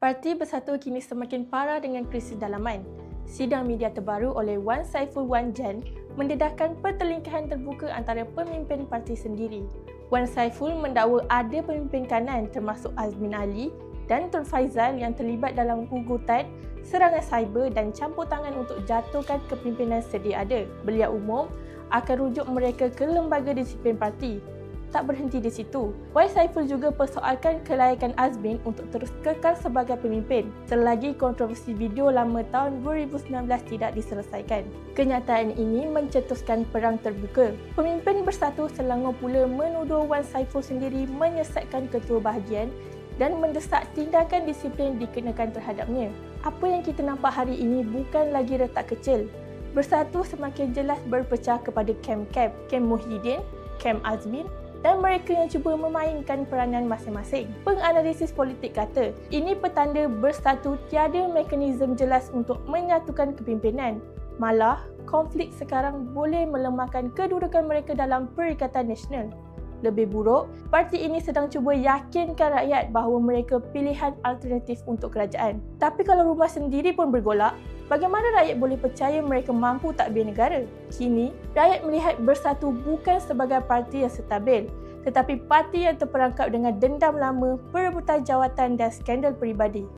Parti Bersatu kini semakin parah dengan krisis dalaman. Sidang media terbaru oleh Wan Saiful Wan Jan mendedahkan pertelingkahan terbuka antara pemimpin parti sendiri. Wan Saiful mendakwa ada pemimpin kanan termasuk Azmin Ali dan Tun Faizal yang terlibat dalam gugutan, serangan cyber dan campur tangan untuk jatuhkan kepimpinan sedia ada. Beliau umum akan rujuk mereka ke lembaga disiplin parti. Tak berhenti di situ, Wan Saiful juga persoalkan kelayakan Azmin untuk terus kekal sebagai pemimpin selagi kontroversi video lama tahun 2019 tidak diselesaikan. Kenyataan ini mencetuskan perang terbuka. Pemimpin Bersatu Selangor pula menuduh Wan Saiful sendiri menyesatkan ketua bahagian dan mendesak tindakan disiplin dikenakan terhadapnya. Apa yang kita nampak hari ini bukan lagi retak kecil. Bersatu semakin jelas berpecah kepada kem-kem, Kem Muhyiddin, Kem Azmin dan mereka yang cuba memainkan peranan masing-masing. Penganalisis politik kata, ini petanda Bersatu tiada mekanisme jelas untuk menyatukan kepimpinan. Malah, konflik sekarang boleh melemahkan kedudukan mereka dalam Perikatan Nasional. Lebih buruk, parti ini sedang cuba yakinkan rakyat bahawa mereka pilihan alternatif untuk kerajaan. Tapi kalau rumah sendiri pun bergolak, bagaimana rakyat boleh percaya mereka mampu tadbir negara? Kini, rakyat melihat Bersatu bukan sebagai parti yang stabil, tetapi parti yang terperangkap dengan dendam lama, perebutan jawatan dan skandal peribadi.